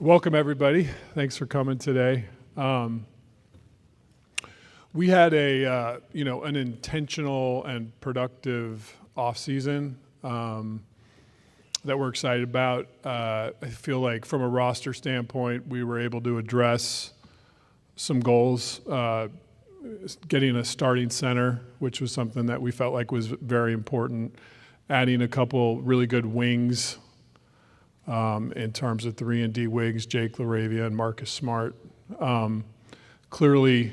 Welcome, everybody. Thanks for coming today. We had an intentional and productive offseason that we're excited about. I feel like from a roster standpoint, we were able to address some goals, getting a starting center, which was something that we felt like was very important, adding a couple really good wings in terms of 3 and D wings, Jake LaRavia and Marcus Smart. Clearly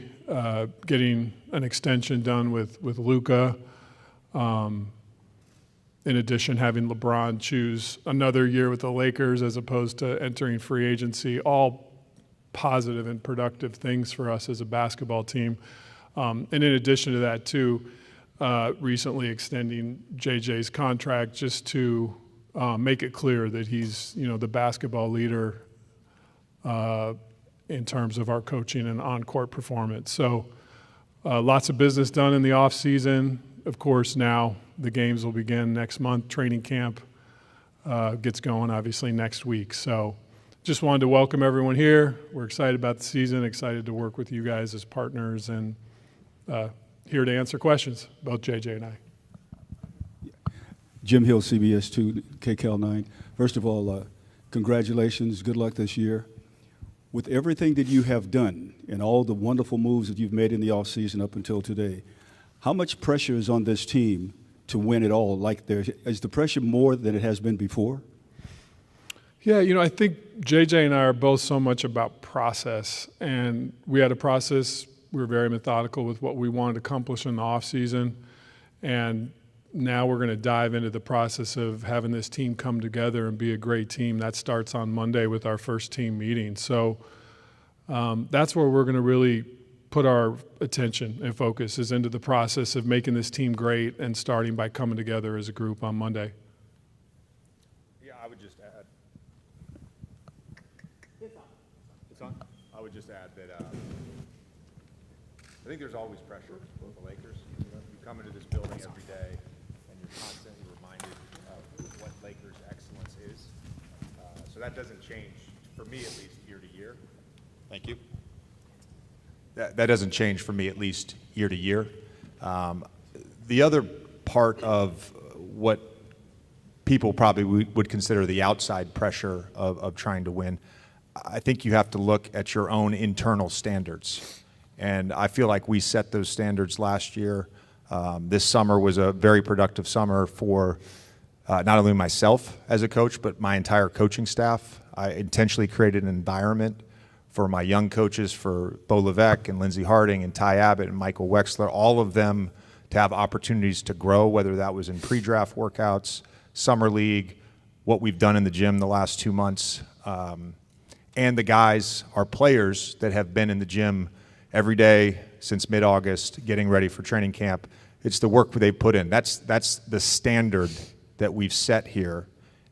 getting an extension done with Luka. In addition, having LeBron choose another year with the Lakers as opposed to entering free agency, all positive and productive things for us as a basketball team. And in addition to that, too, recently extending JJ's contract just to make it clear that he's, the basketball leader in terms of our coaching and on-court performance. So lots of business done in the offseason. Of course, now the games will begin next month. Training camp gets going, obviously, next week. So just wanted to welcome everyone here. We're excited about the season, excited to work with you guys as partners, and here to answer questions, both JJ and I. Jim Hill, CBS 2, KCAL 9. First of all, congratulations. Good luck this year. With everything that you have done and all the wonderful moves that you've made in the offseason up until today, how much pressure is on this team to win it all? Is the pressure more than it has been before? Yeah, I think JJ and I are both so much about process, and we had a process. We were very methodical with what we wanted to accomplish in the offseason, and now we're going to dive into the process of having this team come together and be a great team. That starts on Monday with our first team meeting. So that's where we're going to really put our attention and focus, is into the process of making this team great and starting by coming together as a group on Monday. Yeah, I would just add. It's on. I would just add that I think there's always pressure with the Lakers. You come into this building every day, and you're constantly reminded of what Lakers excellence is. So that doesn't change, for me at least, year to year. Thank you. That doesn't change for me at least year to year. The other part of what people probably would consider the outside pressure of trying to win, I think you have to look at your own internal standards. And I feel like we set those standards last year. This summer was a very productive summer for not only myself as a coach, but my entire coaching staff. I intentionally created an environment for my young coaches, for Bo Levesque and Lindsey Harding and Ty Abbott and Michael Wexler, all of them to have opportunities to grow, whether that was in pre-draft workouts, summer league, what we've done in the gym the last 2 months. And the guys are players that have been in the gym every day since mid-August, getting ready for training camp. It's the work they put in. That's the standard that we've set here.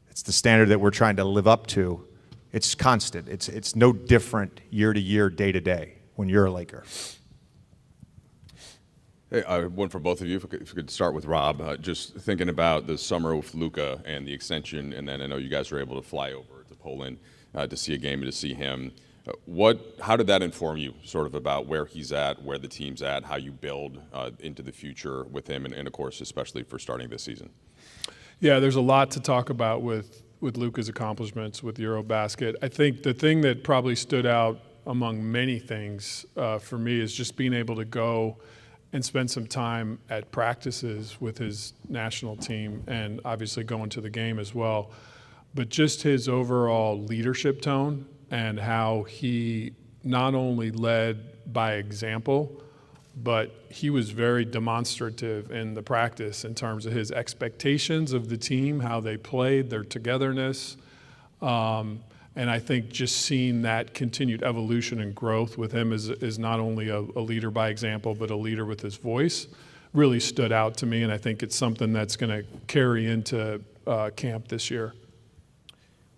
It's the standard that we're trying to live up to. It's constant. It's no different year to year, day to day when you're a Laker. Hey, one for both of you. If we could start with Rob, just thinking about the summer with Luka and the extension, and then I know you guys were able to fly over to Poland to see a game and to see him. How did that inform you, sort of about where he's at, where the team's at, how you build into the future with him, and of course, especially for starting this season? Yeah, there's a lot to talk about with Luka's accomplishments with Eurobasket. I think the thing that probably stood out among many things for me is just being able to go and spend some time at practices with his national team, and obviously going to the game as well. But just his overall leadership tone and how he not only led by example, but he was very demonstrative in the practice in terms of his expectations of the team, how they played, their togetherness. And I think just seeing that continued evolution and growth with him is not only a leader by example, but a leader with his voice, really stood out to me. And I think it's something that's going to carry into camp this year.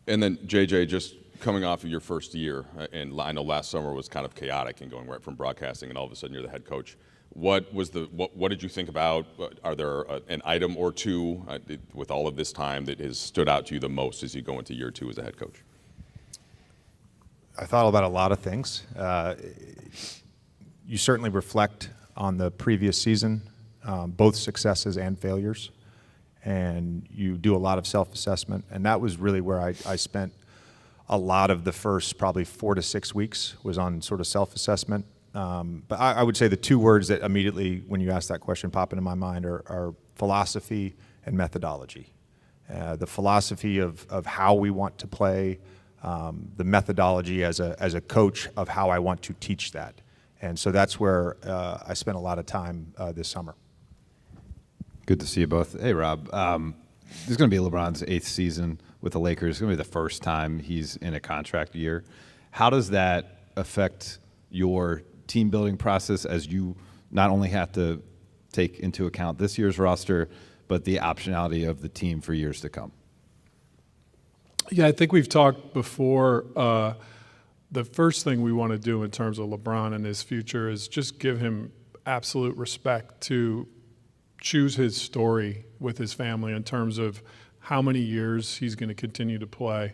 And then, JJ, just coming off of your first year, and I know last summer was kind of chaotic and going right from broadcasting, and all of a sudden you're the head coach. What did you think about? Are there an item or two with all of this time that has stood out to you the most as you go into year 2 as a head coach? I thought about a lot of things. You certainly reflect on the previous season, both successes and failures, and you do a lot of self-assessment, and that was really where I spent a lot of the first probably 4 to 6 weeks was on sort of self-assessment. But I would say the two words that immediately, when you ask that question, pop into my mind are philosophy and methodology. The philosophy of how we want to play, the methodology as a coach of how I want to teach that. And so that's where I spent a lot of time this summer. Good to see you both. Hey, Rob. This is going to be LeBron's 8th season with the Lakers. It's going to be the first time he's in a contract year. How does that affect your team building process as you not only have to take into account this year's roster, but the optionality of the team for years to come? Yeah, I think we've talked before. The first thing we want to do in terms of LeBron and his future is just give him absolute respect to choose his story with his family in terms of how many years he's going to continue to play.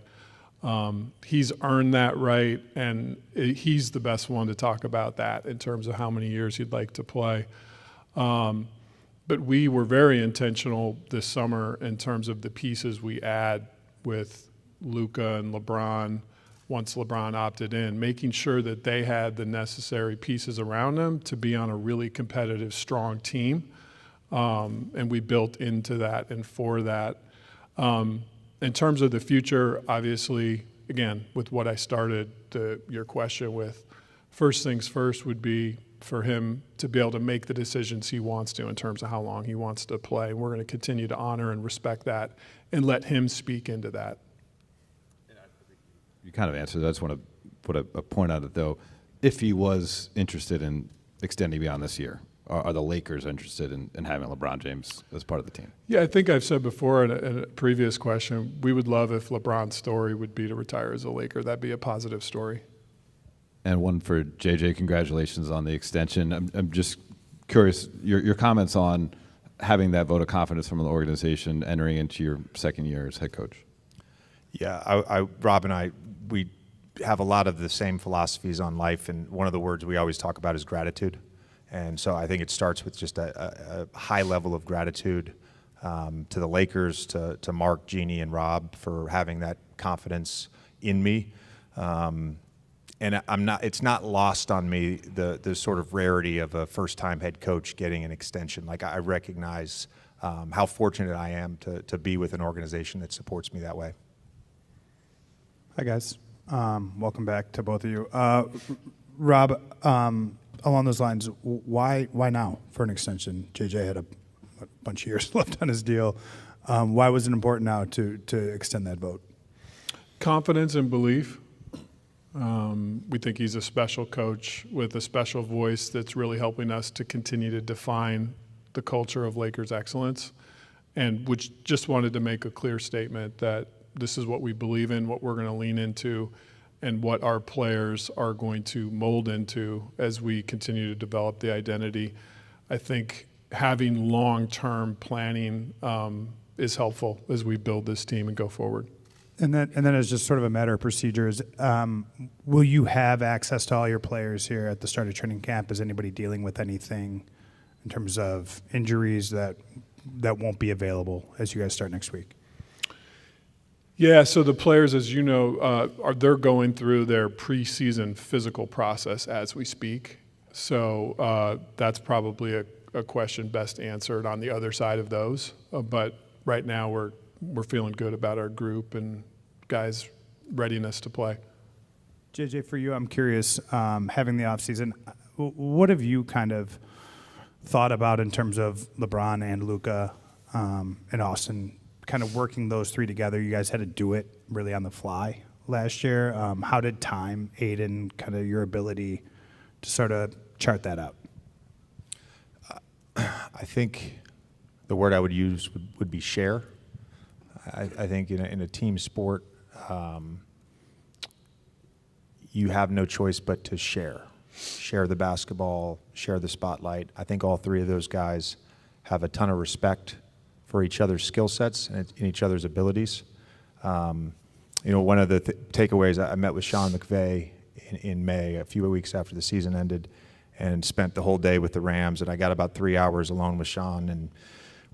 He's earned that right, and he's the best one to talk about that in terms of how many years he'd like to play. But we were very intentional this summer in terms of the pieces we add with Luka and LeBron once LeBron opted in, making sure that they had the necessary pieces around them to be on a really competitive, strong team. And we built into that and for that. In terms of the future, obviously, again, with what I started your question with, first things first would be for him to be able to make the decisions he wants to in terms of how long he wants to play. We're going to continue to honor and respect that and let him speak into that. You kind of answered that. I just want to put a point on it, though. If he was interested in extending beyond this year, are the Lakers interested in having LeBron James as part of the team? Yeah, I think I've said before in a previous question, we would love if LeBron's story would be to retire as a Laker. That'd be a positive story. And one for JJ, congratulations on the extension. I'm just curious, your comments on having that vote of confidence from the organization entering into your second year as head coach. Yeah, Rob and I, we have a lot of the same philosophies on life, and one of the words we always talk about is gratitude. And so I think it starts with just a high level of gratitude to the Lakers, to Mark, Jeannie, and Rob for having that confidence in me. And it's not lost on me the sort of rarity of a first-time head coach getting an extension. Like, I recognize how fortunate I am to be with an organization that supports me that way. Hi, guys. Welcome back to both of you. Rob, along those lines, why now for an extension? JJ had a bunch of years left on his deal. Why was it important now to extend that vote? Confidence and belief. We think he's a special coach with a special voice that's really helping us to continue to define the culture of Lakers excellence, and which just wanted to make a clear statement that this is what we believe in, what we're going to lean into, and what our players are going to mold into as we continue to develop the identity. I think having long-term planning is helpful as we build this team and go forward. And then as just sort of a matter of procedures, will you have access to all your players here at the start of training camp? Is anybody dealing with anything in terms of injuries that won't be available as you guys start next week? Yeah, so the players, as you know, they're going through their preseason physical process as we speak. So that's probably a question best answered on the other side of those. But right now we're feeling good about our group and guys' readiness to play. JJ, for you, I'm curious, having the offseason, what have you kind of thought about in terms of LeBron and Luka and Austin, kind of working those three together? You guys had to do it really on the fly last year. How did time aid in kind of your ability to sort of chart that out? I think the word I would use would be share. I think in a team sport, you have no choice but to share. Share the basketball, share the spotlight. I think all three of those guys have a ton of respect for each other's skill sets and each other's abilities. One of the takeaways, I met with Sean McVay in May, a few weeks after the season ended, and spent the whole day with the Rams. And I got about 3 hours alone with Sean, and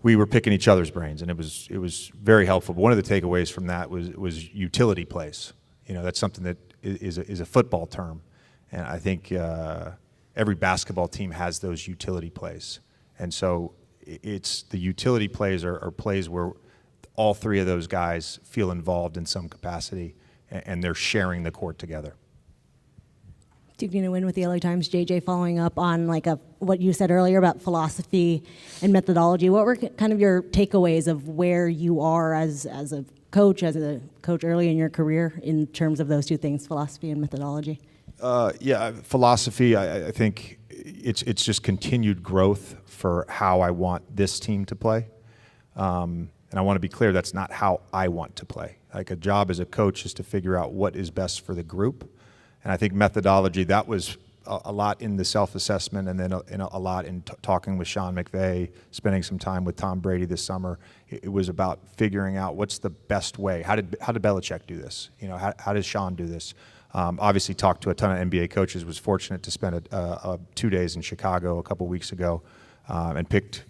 we were picking each other's brains, and it was very helpful. But one of the takeaways from that was utility plays. You know, that's something that is a football term, and I think every basketball team has those utility plays. And so it's the utility plays are plays where all three of those guys feel involved in some capacity, and they're sharing the court together. Duke to win with the LA Times. JJ, following up on what you said earlier about philosophy and methodology, what were kind of your takeaways of where you are as a coach early in your career in terms of those two things, philosophy and methodology? Philosophy, I think it's just continued growth for how I want this team to play. And I want to be clear, that's not how I want to play. Like, a job as a coach is to figure out what is best for the group. And I think methodology, that was a lot in the self-assessment, and then a lot in talking with Sean McVay, spending some time with Tom Brady this summer. It was about figuring out what's the best way. How did Belichick do this? You know, how does Sean do this? Obviously talked to a ton of NBA coaches, was fortunate to spend 2 days in Chicago a couple weeks ago, and picked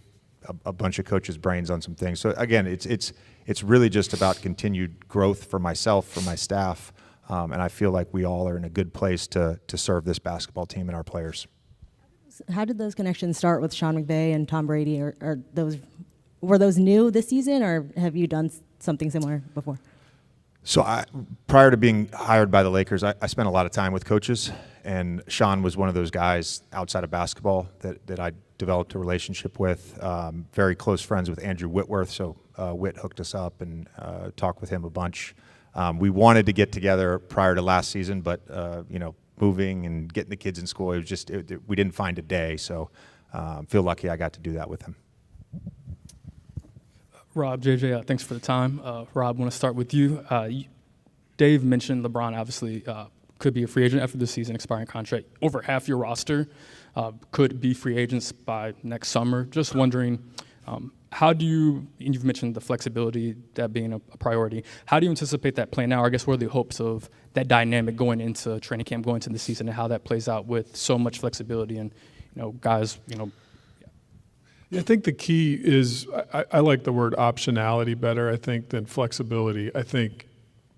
a bunch of coaches' brains on some things. So again, it's really just about continued growth for myself, for my staff, and I feel like we all are in a good place to serve this basketball team and our players. How did those connections start with Sean McVay and Tom Brady? Were those new this season, or have you done something similar before? So prior to being hired by the Lakers, I spent a lot of time with coaches, and Sean was one of those guys outside of basketball that I developed a relationship with. Very close friends with Andrew Whitworth, so Whit hooked us up and talked with him a bunch. We wanted to get together prior to last season, but moving and getting the kids in school, we didn't find a day. So feel lucky I got to do that with him. Rob, JJ, thanks for the time. Rob, I want to start with you. Dave mentioned LeBron obviously could be a free agent after the season, expiring contract. Over half your roster could be free agents by next summer. Just wondering, how do you, and you've mentioned the flexibility, that being a priority, how do you anticipate that playing out? I guess what are the hopes of that dynamic going into training camp, going into the season, and how that plays out with so much flexibility and, guys, Yeah, I think the key is, I like the word optionality better, I think, than flexibility. I think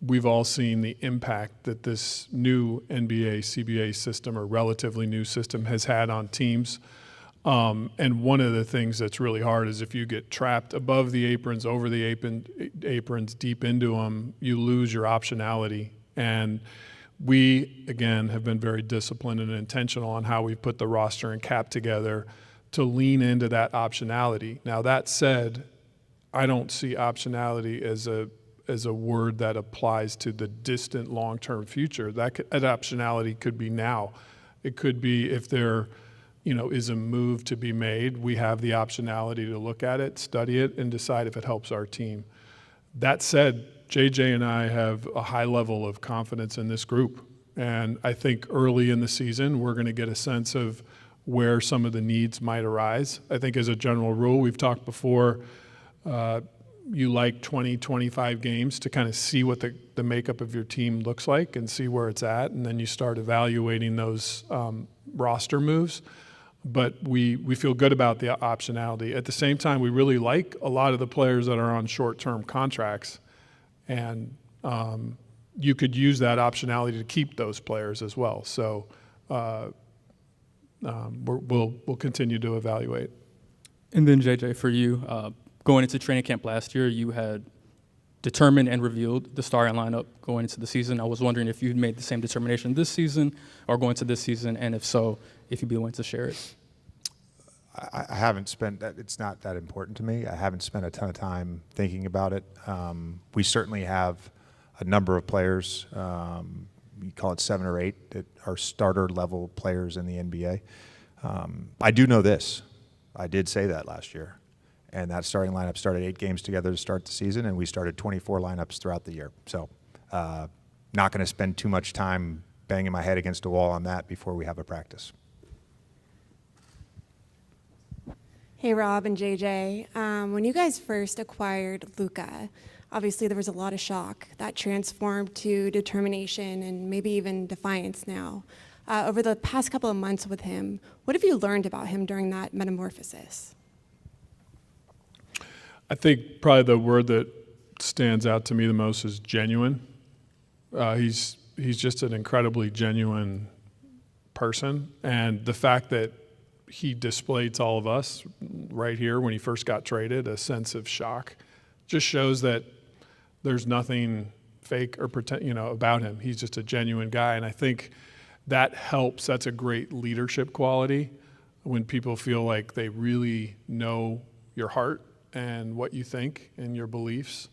we've all seen the impact that this new NBA, CBA system, or relatively new system, has had on teams. And one of the things that's really hard is if you get trapped above the aprons, over the aprons, deep into them, you lose your optionality. And we, again, have been very disciplined and intentional on how we put the roster and cap together to lean into that optionality. Now, that said, I don't see optionality as a word that applies to the distant long-term future. That optionality could be now. It could be if there is a move to be made, we have the optionality to look at it, study it, and decide if it helps our team. That said, JJ and I have a high level of confidence in this group. And I think early in the season, we're going to get a sense of where some of the needs might arise. I think as a general rule, we've talked before, you like 20, 25 games to kind of see what the makeup of your team looks like and see where it's at, and then you start evaluating those roster moves. But we feel good about the optionality. At the same time, we really like a lot of the players that are on short-term contracts, and you could use that optionality to keep those players as well. So we'll continue to evaluate. And then JJ, for you, going into training camp last year, you had determined and revealed the starting lineup going into the season. I was wondering if you'd made the same determination this season or going to this season, and if so, if you'd be willing to share it. I haven't spent that. It's not that important to me. I haven't spent a ton of time thinking about it. We certainly have a number of players, you call it 7 or 8, that are starter level players in the NBA. I do know this. I did say that last year. And that starting lineup started 8 games together to start the season, and we started 24 lineups throughout the year. So not going to spend too much time banging my head against a wall on that before we have a practice. Hey, Rob and JJ. When you guys first acquired Luka, obviously there was a lot of shock that transformed to determination and maybe even defiance now. Over the past couple of months with him, what have you learned about him during that metamorphosis? I think probably the word that stands out to me the most is genuine. He's just an incredibly genuine person, and the fact that he displayed to all of us right here when he first got traded a sense of shock just shows that there's nothing fake or pretend, about him. He's just a genuine guy, and I think that helps. That's a great leadership quality when people feel like they really know your heart and what you think and your beliefs.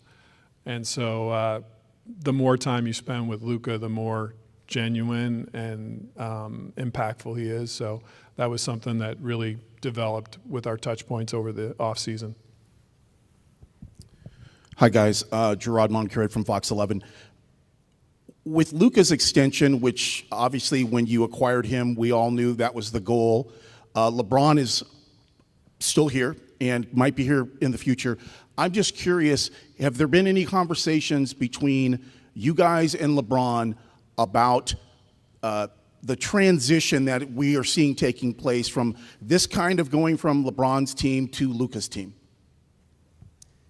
And so the more time you spend with Luka, the more genuine and impactful he is. So that was something that really developed with our touch points over the offseason. Hi, guys. Gerard Moncuret from Fox 11. With Luka's extension, which obviously when you acquired him, we all knew that was the goal. LeBron is still here and might be here in the future. I'm just curious, have there been any conversations between you guys and LeBron about the transition that we are seeing taking place from this kind of going from LeBron's team to Luka's team?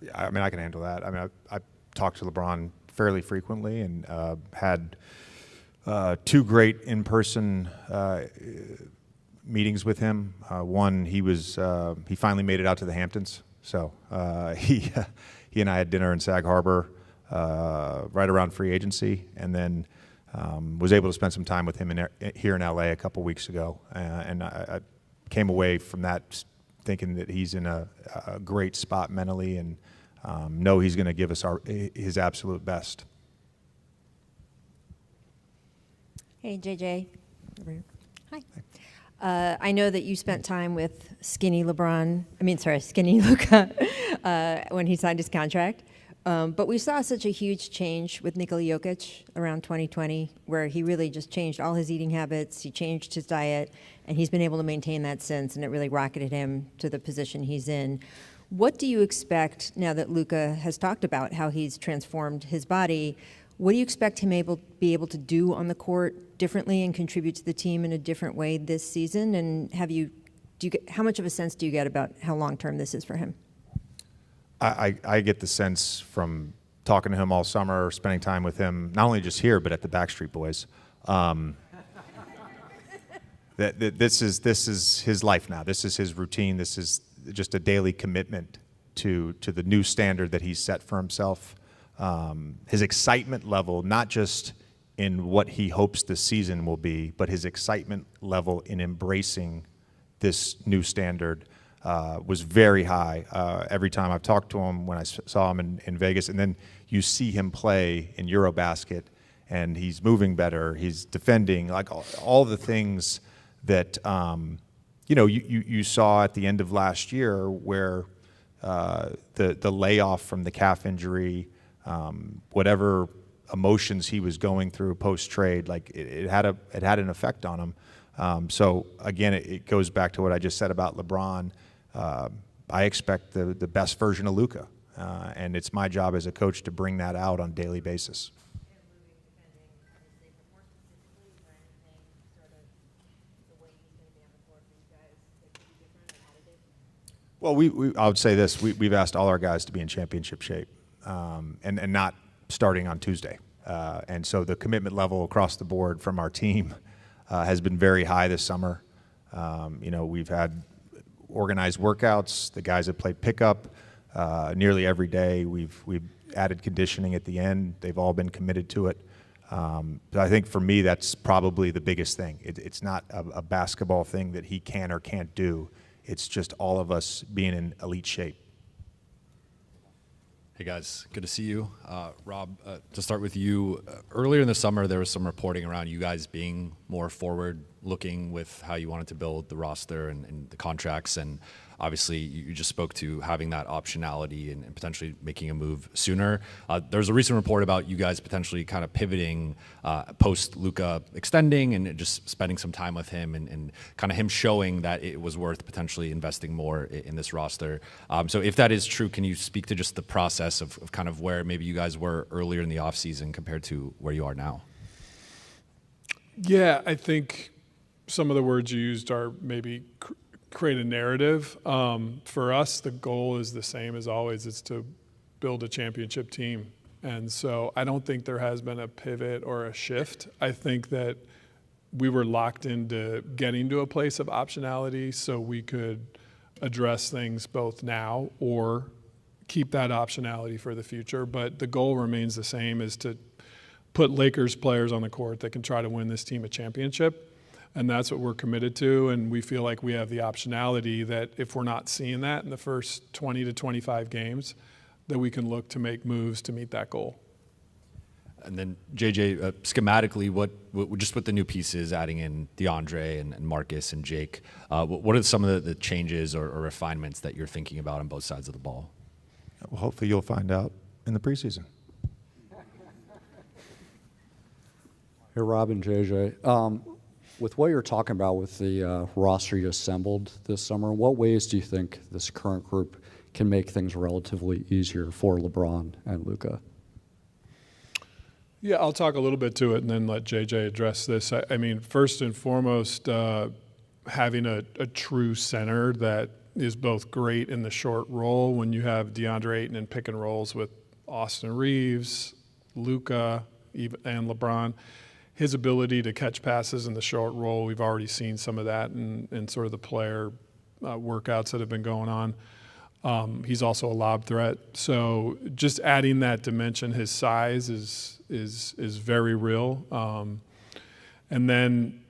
Yeah, I mean, I can handle that. I mean, I talk to LeBron fairly frequently and had two great in-person meetings with him. One, he finally made it out to the Hamptons, so he and I had dinner in Sag Harbor right around free agency, and then was able to spend some time with him here in LA a couple weeks ago, and I came away from that thinking that he's in a great spot mentally, and know he's going to give us his absolute best. Hey, JJ. Over here. Hi. I know that you spent time with skinny Luka when he signed his contract. But we saw such a huge change with Nikola Jokic around 2020, where he really just changed all his eating habits, he changed his diet, and he's been able to maintain that since, and it really rocketed him to the position he's in. What do you expect now that Luka has talked about how he's transformed his body? What do you expect him be able to do on the court differently and contribute to the team in a different way this season? And how much of a sense do you get about how long-term this is for him? I get the sense from talking to him all summer, spending time with him, not only just here, but at the Backstreet Boys, that this is his life now. This is his routine. This is just a daily commitment to the new standard that he's set for himself. His excitement level, not just in what he hopes the season will be, but his excitement level in embracing this new standard was very high. Every time I've talked to him, when I saw him in Vegas, and then you see him play in Eurobasket, and he's moving better, he's defending, like all the things that you saw at the end of last year, where the layoff from the calf injury, whatever emotions he was going through post-trade, like it had an effect on him. So again, it goes back to what I just said about LeBron. I expect the best version of Luka, and it's my job as a coach to bring that out on a daily basis. Well, I would say this: we've asked all our guys to be in championship shape, and not starting on Tuesday. And so the commitment level across the board from our team has been very high this summer. We've had organized workouts. The guys have played pickup nearly every day. We've added conditioning at the end. They've all been committed to it. I think for me, that's probably the biggest thing. It's not a basketball thing that he can or can't do. It's just all of us being in elite shape. Hey guys, good to see you. Rob, to start with you, earlier in the summer there was some reporting around you guys being more forward looking with how you wanted to build the roster and the contracts, and Obviously, you just spoke to having that optionality and potentially making a move sooner. There's a recent report about you guys potentially kind of pivoting post Luka extending and just spending some time with him and kind of him showing that it was worth potentially investing more in this roster. So if that is true, can you speak to just the process of kind of where maybe you guys were earlier in the offseason compared to where you are now? Yeah, I think some of the words you used are maybe create a narrative. For us, the goal is the same as always. It's to build a championship team. And so I don't think there has been a pivot or a shift. I think that we were locked into getting to a place of optionality so we could address things both now or keep that optionality for the future. But the goal remains the same, is to put Lakers players on the court that can try to win this team a championship. And that's what we're committed to. And we feel like we have the optionality that if we're not seeing that in the first 20 to 25 games, that we can look to make moves to meet that goal. And then JJ, schematically, what just with the new pieces, adding in Deandre and Marcus and Jake, what are some of the changes or refinements that you're thinking about on both sides of the ball? Well, hopefully you'll find out in the preseason. Hey, Rob and JJ. With what you're talking about with the roster you assembled this summer, in what ways do you think this current group can make things relatively easier for LeBron and Luka? Yeah, I'll talk a little bit to it and then let JJ address this. I mean, first and foremost, having a true center that is both great in the short roll when you have Deandre Ayton in pick and rolls with Austin Reeves, Luka, and LeBron. His ability to catch passes in the short roll, we've already seen some of that in sort of the player workouts that have been going on. He's also a lob threat. So just adding that dimension, his size is very real. And then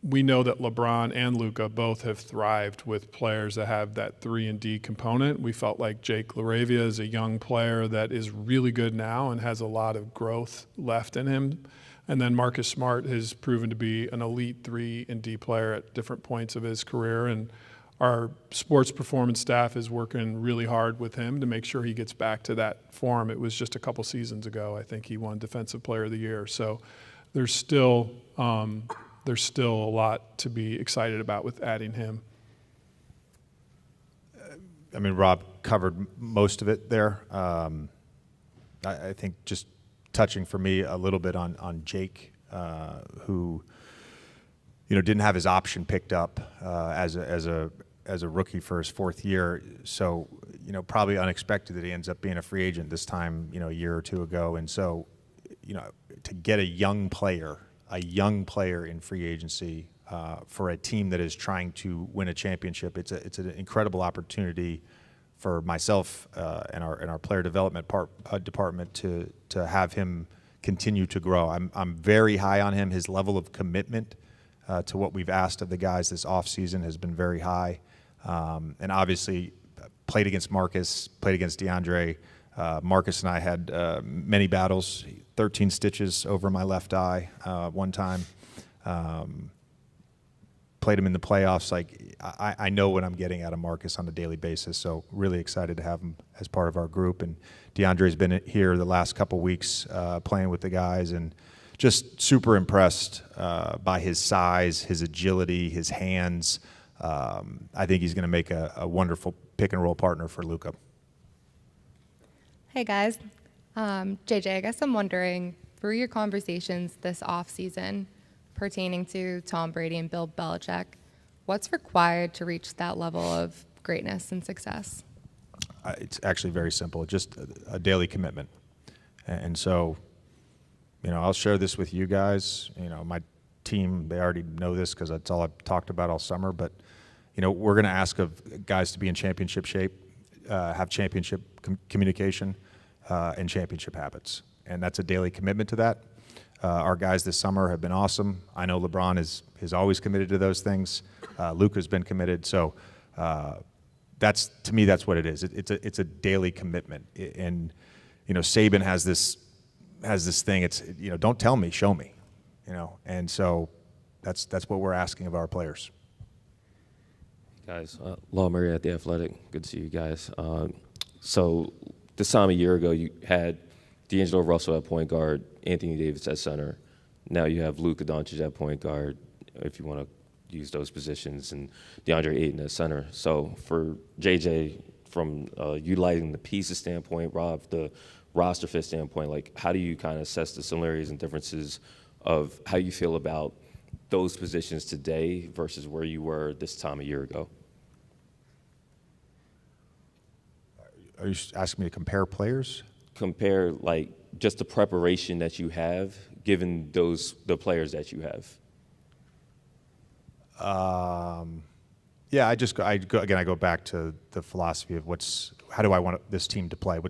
we know that LeBron and Luka both have thrived with players that have that 3-and-D component. We felt like Jake LaRavia is a young player that is really good now and has a lot of growth left in him. And then Marcus Smart has proven to be an elite 3-and-D player at different points of his career. And our sports performance staff is working really hard with him to make sure he gets back to that form. It was just a couple seasons ago, I think he won Defensive Player of the Year. So there's still a lot to be excited about with adding him. I mean, Rob covered most of it there. I think just touching for me a little bit on Jake, who didn't have his option picked up as a rookie for his fourth year. So probably unexpected that he ends up being a free agent this time a year or two ago. And so to get a young player in free agency for a team that is trying to win a championship, it's an incredible opportunity for myself and our player development department to have him continue to grow. I'm very high on him. His level of commitment to what we've asked of the guys this offseason has been very high. And obviously played against Marcus, played against Deandre. Marcus and I had many battles, 13 stitches over my left eye one time. Played him in the playoffs. I know what I'm getting out of Marcus on a daily basis, so really excited to have him as part of our group. And Deandre's been here the last couple weeks playing with the guys, and just super impressed by his size, his agility, his hands. I think he's going to make a wonderful pick-and-roll partner for Luka. Hey, guys. JJ, I guess I'm wondering, through your conversations this offseason pertaining to Tom Brady and Bill Belichick, what's required to reach that level of greatness and success? It's actually very simple. It's just a daily commitment. And so, I'll share this with you guys. My team, they already know this because that's all I've talked about all summer. But, we're going to ask of guys to be in championship shape, have championship communication, and championship habits. And that's a daily commitment to that. Our guys this summer have been awesome. I know LeBron is always committed to those things. Luka's been committed. So to me, that's what it is. It's a daily commitment. And Saban has this thing. It's don't tell me, show me. And so that's what we're asking of our players. Guys, Law Murray at The Athletic. Good to see you guys. So this time a year ago, you had D'Angelo Russell at point guard, Anthony Davis at center. Now you have Luka Dončić at point guard, if you want to use those positions, and DeAndre Ayton at center. So for JJ, from utilizing the pieces standpoint, Rob, the roster fit standpoint, like how do you kind of assess the similarities and differences of how you feel about those positions today versus where you were this time a year ago? Are you asking me to compare players? Compare like just the preparation that you have, given the players that you have. Yeah, I go back to the philosophy of how do I want this team to play?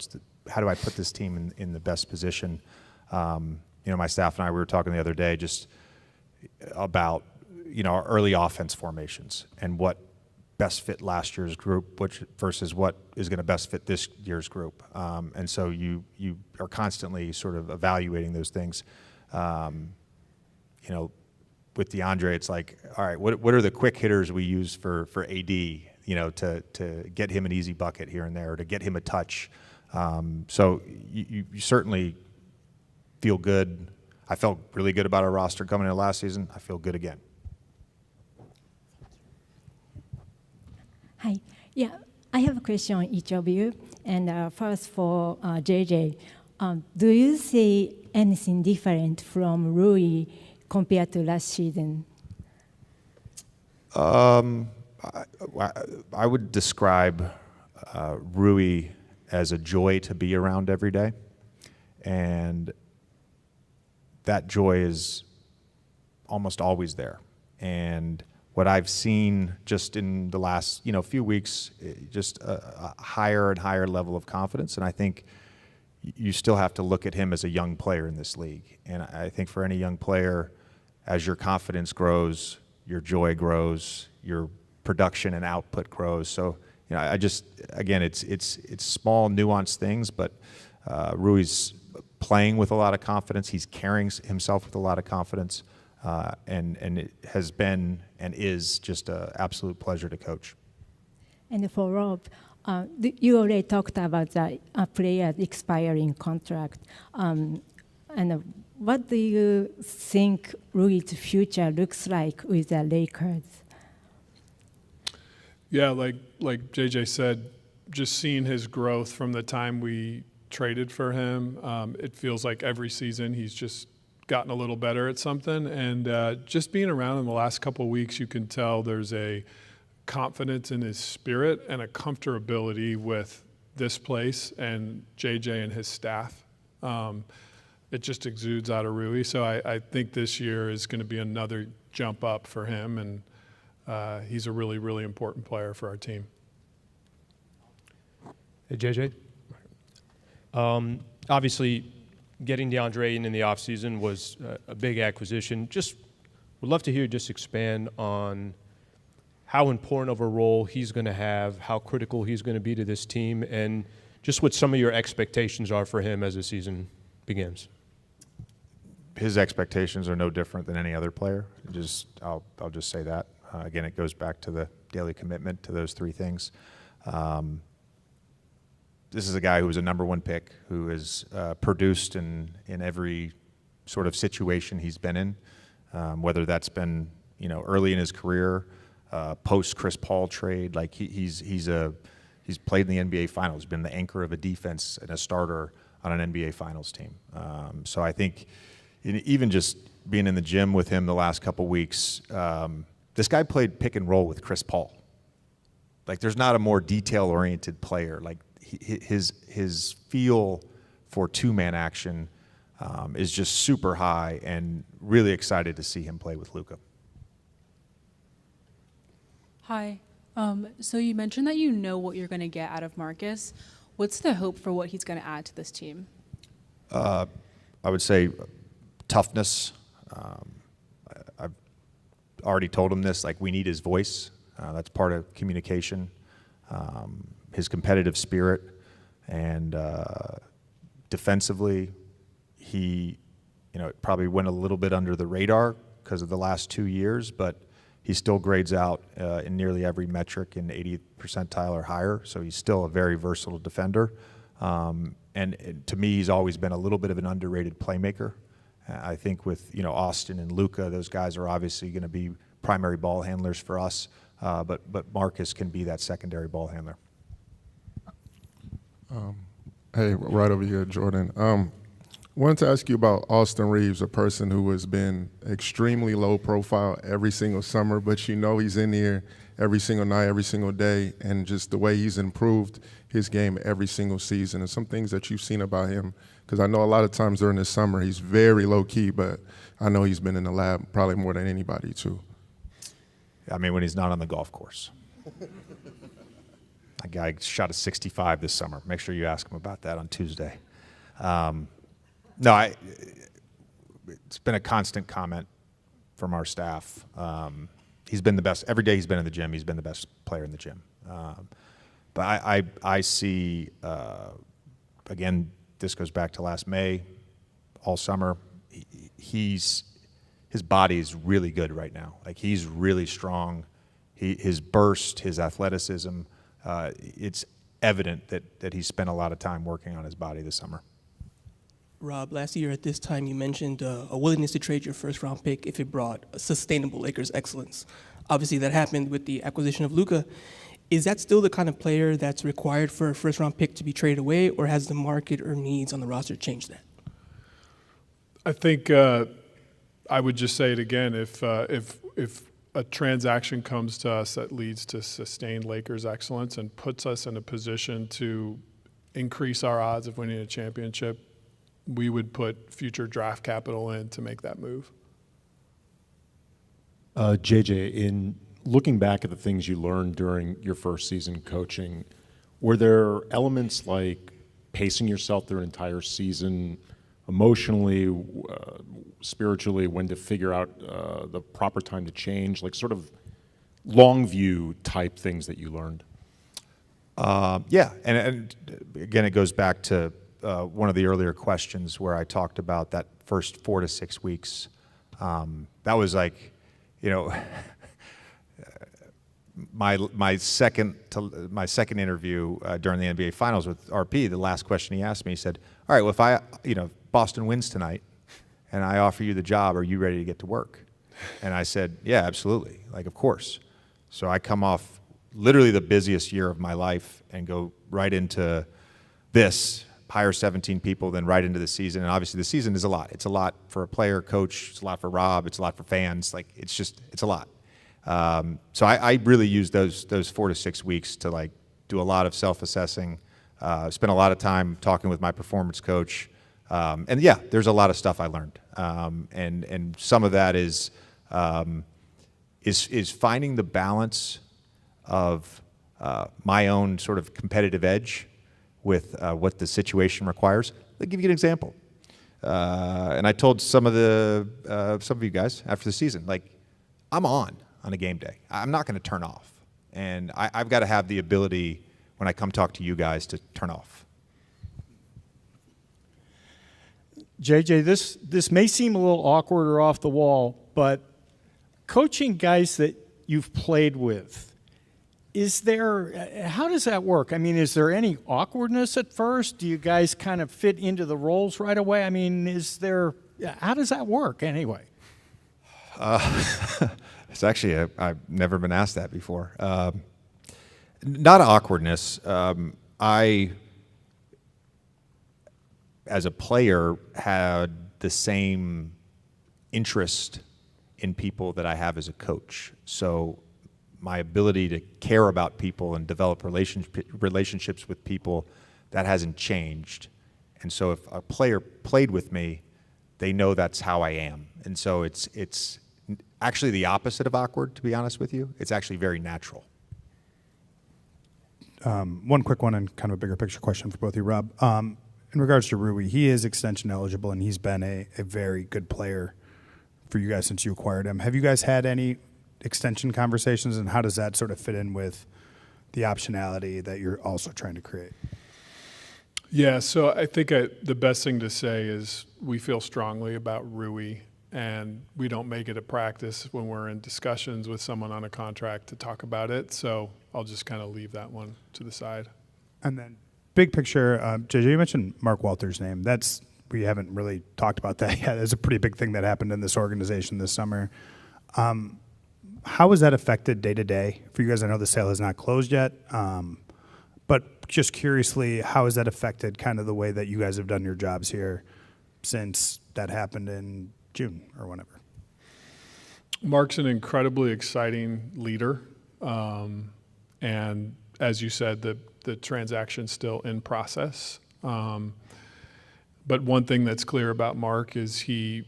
How do I put this team in the best position? My staff and I, we were talking the other day just about, our early offense formations and what best fit last year's group, versus what is going to best fit this year's group. And so you are constantly sort of evaluating those things. With Deandre, it's like, all right, what are the quick hitters we use for AD, to get him an easy bucket here and there, or to get him a touch. So you certainly feel good. I felt really good about our roster coming into last season. I feel good again. Hi. Yeah, I have a question on each of you. And first for JJ, do you see anything different from Rui compared to last season? I would describe Rui as a joy to be around every day. And that joy is almost always there. And what I've seen just in the last few weeks, just a higher and higher level of confidence. And I think you still have to look at him as a young player in this league. And I think for any young player, as your confidence grows, your joy grows, your production and output grows. So, again, it's small, nuanced things, but Rui's playing with a lot of confidence. He's carrying himself with a lot of confidence, and it has been and is just an absolute pleasure to coach. And for Rob, you already talked about the player's expiring contract. And what do you think Rui's future looks like with the Lakers? Yeah, like JJ said, just seeing his growth from the time we traded for him, it feels like every season he's just gotten a little better at something. And just being around in the last couple of weeks, you can tell there's a confidence in his spirit and a comfortability with this place and JJ and his staff. It just exudes out of Rui. So I think this year is going to be another jump up for him, and he's a really, really important player for our team. Hey, JJ. Obviously, getting DeAndre in the offseason was a big acquisition. Just would love to hear you just expand on how important of a role he's going to have, how critical he's going to be to this team, and just what some of your expectations are for him as the season begins. His expectations are no different than any other player. I'll just say that. Again, it goes back to the daily commitment to those three things. This is a guy who was a #1 pick, who has produced in every sort of situation he's been in, whether that's been early in his career, post Chris Paul trade. Like he's played in the NBA Finals, been the anchor of a defense and a starter on an NBA Finals team. So I think even just being in the gym with him the last couple weeks, this guy played pick and roll with Chris Paul. Like there's not a more detail-oriented player. Like his feel for two-man action is just super high, and really excited to see him play with Luka. Hi. So you mentioned that you know what you're going to get out of Marcus. What's the hope for what he's going to add to this team? I would say toughness. I've already told him this, like we need his voice. That's part of communication. His competitive spirit, and defensively, he probably went a little bit under the radar because of the last 2 years, but he still grades out in nearly every metric in 80th percentile or higher, so he's still a very versatile defender. And to me, he's always been a little bit of an underrated playmaker. I think with Austin and Luka, those guys are obviously going to be primary ball handlers for us, but Marcus can be that secondary ball handler. Hey, right over here, Jordan. Wanted to ask you about Austin Reeves, a person who has been extremely low profile every single summer, but he's in here every single night, every single day, and just the way he's improved his game every single season, and some things that you've seen about him, because I know a lot of times during the summer he's very low key, but I know he's been in the lab probably more than anybody too. I mean, when he's not on the golf course. That guy shot a 65 this summer. Make sure you ask him about that on Tuesday. No, it's been a constant comment from our staff. He's been the best. Every day he's been in the gym, he's been the best player in the gym. But I see, again, this goes back to last May, all summer. His body is really good right now. Like, he's really strong. His burst, his athleticism, it's evident that he spent a lot of time working on his body this summer. Rob, last year at this time you mentioned a willingness to trade your first-round pick if it brought a sustainable Lakers excellence. Obviously, that happened with the acquisition of Luka. Is that still the kind of player that's required for a first-round pick to be traded away, or has the market or needs on the roster changed that? I think I would just say it again. If a transaction comes to us that leads to sustained Lakers excellence and puts us in a position to increase our odds of winning a championship, we would put future draft capital in to make that move. JJ, in looking back at the things you learned during your first season coaching, were there elements like pacing yourself through an entire season, emotionally, spiritually, when to figure out the proper time to change, like sort of long view type things that you learned? Yeah, and again, it goes back to one of the earlier questions where I talked about that first 4 to 6 weeks. That was like, my second interview during the NBA Finals with RP. The last question he asked me, he said, "All right, well, if Boston wins tonight, and I offer you the job, are you ready to get to work?" And I said, "Yeah, absolutely. Like, of course." So I come off literally the busiest year of my life and go right into this. Hire 17 people, then right into the season. And obviously the season is a lot. It's a lot for a player, coach, it's a lot for Rob, it's a lot for fans. Like, it's a lot. So I really use those 4 to 6 weeks to like do a lot of self-assessing, spend a lot of time talking with my performance coach. And yeah, there's a lot of stuff I learned. And some of that is finding the balance of my own sort of competitive edge with what the situation requires. I'll give you an example. And I told some of you guys after the season, like, I'm on a game day. I'm not going to turn off. And I've got to have the ability when I come talk to you guys to turn off. JJ, this may seem a little awkward or off the wall, but coaching guys that you've played with, how does that work? I mean, is there any awkwardness at first? Do you guys kind of fit into the roles right away? I mean, how does that work anyway? It's actually, I've never been asked that before. Not awkwardness. I, as a player, had the same interest in people that I have as a coach. So my ability to care about people and develop relationships with people, that hasn't changed. And so if a player played with me, they know that's how I am. And so it's actually the opposite of awkward, to be honest with you. It's actually very natural. One quick one and kind of a bigger picture question for both of you, Rob. In regards to Rui, he is extension eligible, and he's been a very good player for you guys since you acquired him. Have you guys had any extension conversations, and how does that sort of fit in with the optionality that you're also trying to create? Yeah, so I think the best thing to say is we feel strongly about Rui and we don't make it a practice when we're in discussions with someone on a contract to talk about it. So I'll just kind of leave that one to the side. And then big picture, JJ, you mentioned Mark Walter's name. We haven't really talked about that yet. It's a pretty big thing that happened in this organization this summer. How has that affected day to day for you guys? I know the sale has not closed yet, but just curiously, how has that affected kind of the way that you guys have done your jobs here since that happened in June or whenever? Mark's an incredibly exciting leader. And as you said, the transaction's still in process. But one thing that's clear about Mark is he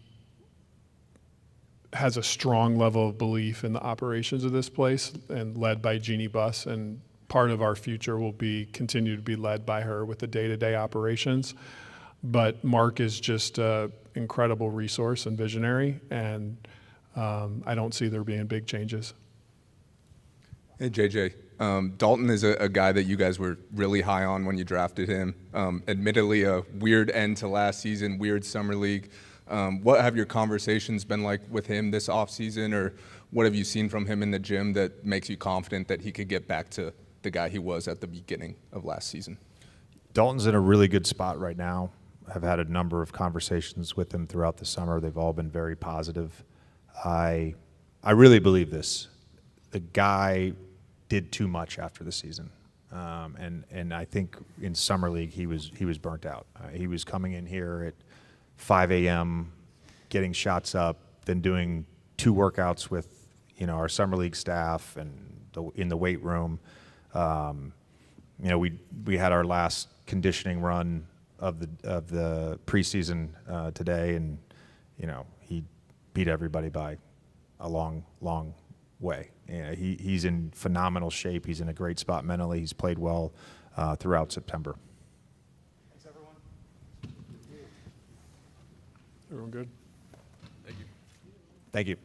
has a strong level of belief in the operations of this place, and led by Jeannie Buss, and part of our future will continue to be led by her with the day-to-day operations. But Mark is just an incredible resource and visionary, and I don't see there being big changes. Hey, JJ. Dalton is a guy that you guys were really high on when you drafted him. Admittedly, a weird end to last season, weird summer league. What have your conversations been like with him this offseason, or what have you seen from him in the gym that makes you confident that he could get back to the guy he was at the beginning of last season? Dalton's in a really good spot right now. I've had a number of conversations with him throughout the summer. They've all been very positive. I really believe this. The guy did too much after the season, and I think in summer league he was burnt out. He was coming in here at 5 a.m., getting shots up, then doing 2 workouts with our summer league staff and in the weight room. We had our last conditioning run of the preseason today, and he beat everybody by a long way. He's in phenomenal shape. He's in a great spot mentally. He's played well throughout September. Thanks, everyone. Everyone good? Thank you.